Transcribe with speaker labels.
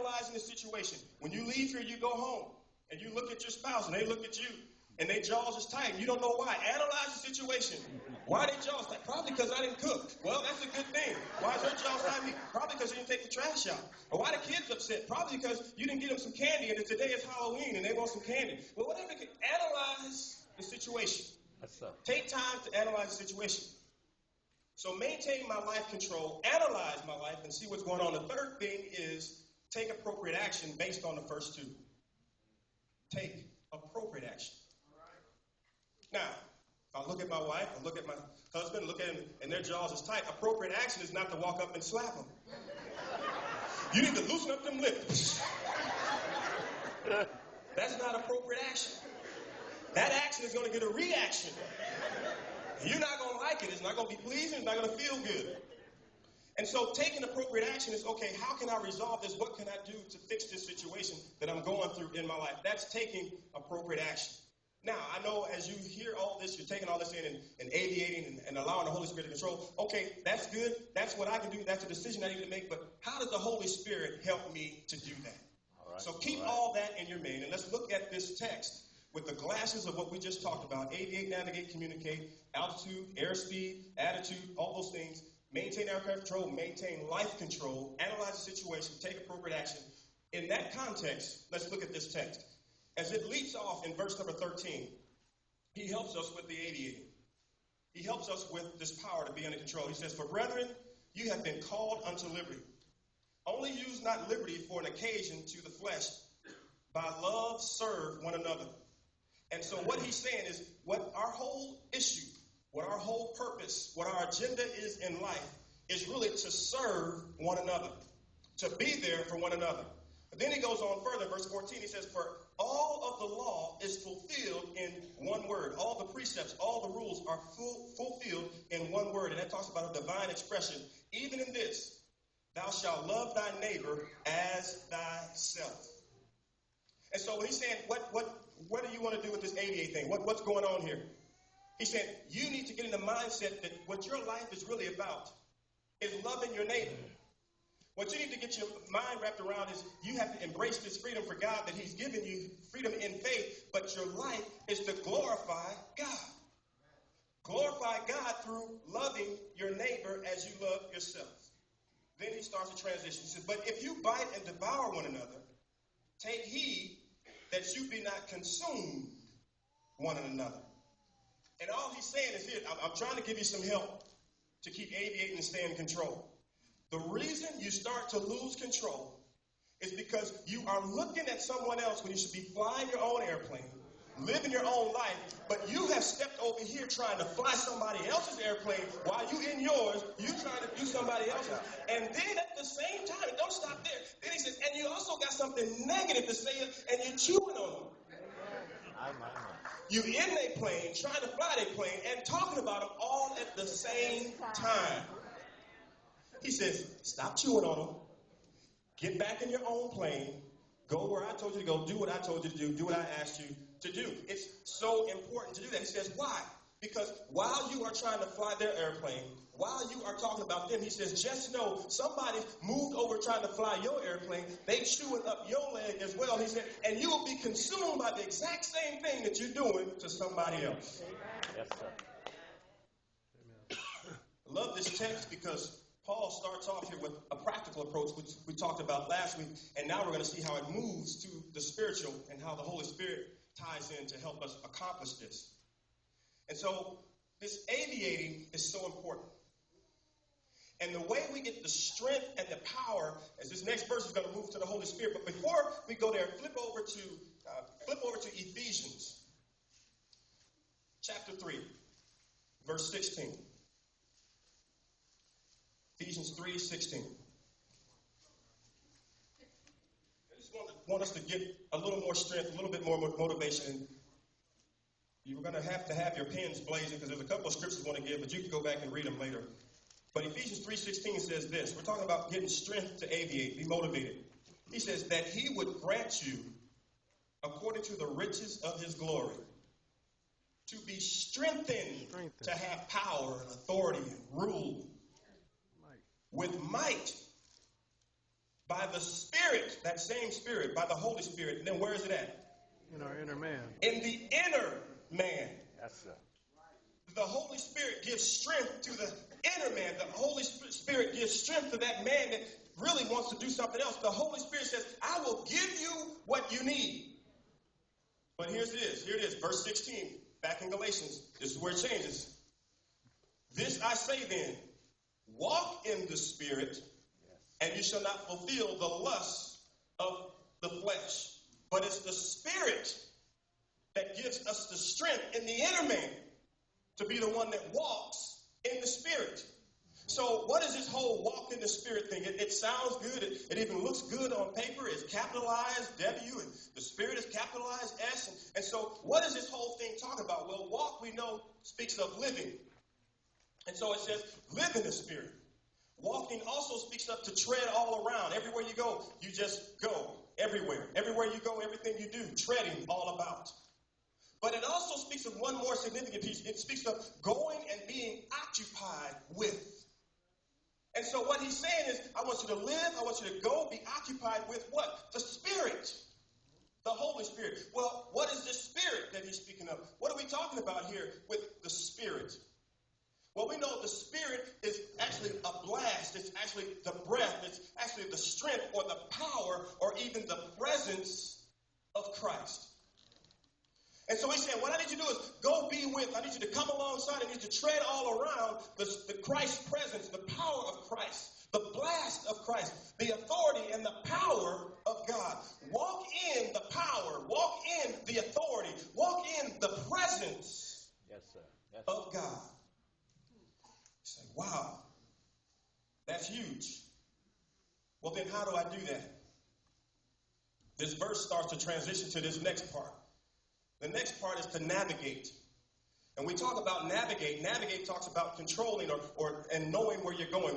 Speaker 1: analyzing the situation. When you leave here, you go home, and you look at your spouse, and they look at you, and their jaws is tight. You don't know why. Analyze the situation. Why are their jaws tight? Probably because I didn't cook. Well, that's a good thing. Why is her jaws tight? Probably because you didn't take the trash out. Or why the kids upset? Probably because you didn't get them some candy, and today is Halloween, and they want some candy. Well, whatever. Analyze the situation. Take time to analyze the situation. So maintain my life control, analyze my life, and see what's going on. The third thing is take appropriate action based on the first two. Take appropriate action. Now, if I look at my wife, I look at my husband, look at them, and their jaws is tight, appropriate action is not to walk up and slap them. You need to loosen up them lips. That's not appropriate action. That action is going to get a reaction. You're not going to like it. It's not going to be pleasing. It's not going to feel good. And so taking appropriate action is, okay, how can I resolve this? What can I do to fix this situation that I'm going through in my life? That's taking appropriate action. Now, I know as you hear all this, you're taking all this in and aviating and allowing the Holy Spirit to control. Okay, that's good. That's what I can do. That's a decision I need to make. But how does the Holy Spirit help me to do that? So keep all that in your mind. And let's look at this text with the glasses of what we just talked about. Aviate, navigate, communicate, altitude, airspeed, attitude, all those things. Maintain aircraft control, maintain life control, analyze the situation, take appropriate action. In that context, let's look at this text. As it leads off in verse number 13, he helps us with the aviating. He helps us with this power to be under control. He says, "For brethren, you have been called unto liberty. Only use not liberty for an occasion to the flesh. By love serve one another." And so what he's saying is what our whole issue, what our whole purpose, what our agenda is in life is really to serve one another, to be there for one another. But then he goes on further, verse 14, he says, "For all of the law is fulfilled in one word." All the precepts, all the rules are fulfilled in one word. And that talks about a divine expression. "Even in this, thou shalt love thy neighbor as thyself." And so he's saying, what do you want to do with this ADA thing? What's going on here? He said, you need to get in the mindset that what your life is really about is loving your neighbor. What you need to get your mind wrapped around is you have to embrace this freedom for God that he's given you, freedom in faith, but your life is to glorify God. Glorify God through loving your neighbor as you love yourself. Then he starts a transition. He says, "But if you bite and devour one another, take heed that you be not consumed one another." And all he's saying is here, I'm trying to give you some help to keep aviating and stay in control. The reason you start to lose control is because you are looking at someone else when you should be flying your own airplane, living your own life, but you have stepped over here trying to fly somebody else's airplane while you in yours, you trying to do somebody else's. And then at the same time, don't stop there. Then he says, and you also got something negative to say, and you're chewing on them. You in their plane, trying to fly their plane, and talking about them all at the same time. He says, stop chewing on them. Get back in your own plane. Go where I told you to go. Do what I told you to do. Do what I asked you to do. It's so important to do that. He says, why? Because while you are trying to fly their airplane, while you are talking about them, he says, just know somebody moved over trying to fly your airplane. They chewing up your leg as well. He said, and you will be consumed by the exact same thing that you're doing to somebody else. Yes, sir. I love this text because Paul starts off here with a practical approach, which we talked about last week, and now we're going to see how it moves to the spiritual and how the Holy Spirit ties in to help us accomplish this. And so this aviating is so important. And the way we get the strength and the power, as this next verse is going to move to the Holy Spirit. But before we go there, flip over to Ephesians chapter 3, verse 16. Ephesians 3:16. I just want us to get a little more strength, a little bit more motivation. You're going to have your pens blazing because there's a couple of scriptures I want to give, but you can go back and read them later. But Ephesians 3:16 says this. We're talking about getting strength to aviate, be motivated. He says that he would grant you, according to the riches of his glory, to be strengthened. To have power and authority and rule with might by the Spirit, that same Spirit, by the Holy Spirit. And then where is it at?
Speaker 2: In our inner man.
Speaker 1: In the inner man.
Speaker 2: Yes, sir.
Speaker 1: The Holy Spirit gives strength to the inner man. The Holy Spirit gives strength to that man that really wants to do something else. The Holy Spirit says, I will give you what you need. But here it is, verse 16, back in Galatians. This is where it changes. This I say then, walk in the Spirit, and you shall not fulfill the lusts of the flesh. But it's the Spirit that gives us the strength in the inner man to be the one that walks in the Spirit. So what is this whole walk in the Spirit thing? It sounds good. It even looks good on paper. It's capitalized W, and the Spirit is capitalized S. And so what is this whole thing talking about? Well, walk, we know, speaks of living. And so it says, live in the Spirit. Walking also speaks of to tread all around. Everywhere you go, you just go. Everywhere. Everywhere you go, everything you do, treading all about. But it also speaks of one more significant piece. It speaks of going and being occupied with. And so what he's saying is, I want you to live, I want you to go, be occupied with what? The Spirit. The Holy Spirit. Well, what is this Spirit that he's speaking of? What are we talking about here with the Spirit? Well, we know the Spirit is actually a blast. It's actually the breath. It's actually the strength or the power or even the presence of Christ. And so he's saying, what I need you to do is go be with. I need you to come alongside. I need you to tread all around the Christ presence, the power of Christ, the blast of Christ, the authority and the power of God. Walk in the power. Walk in the authority. Walk in the presence of God. You say, wow, that's huge. Well, then how do I do that? This verse starts to transition to this next part. The next part is to navigate. And we talk about navigate. Navigate talks about controlling or and knowing where you're going.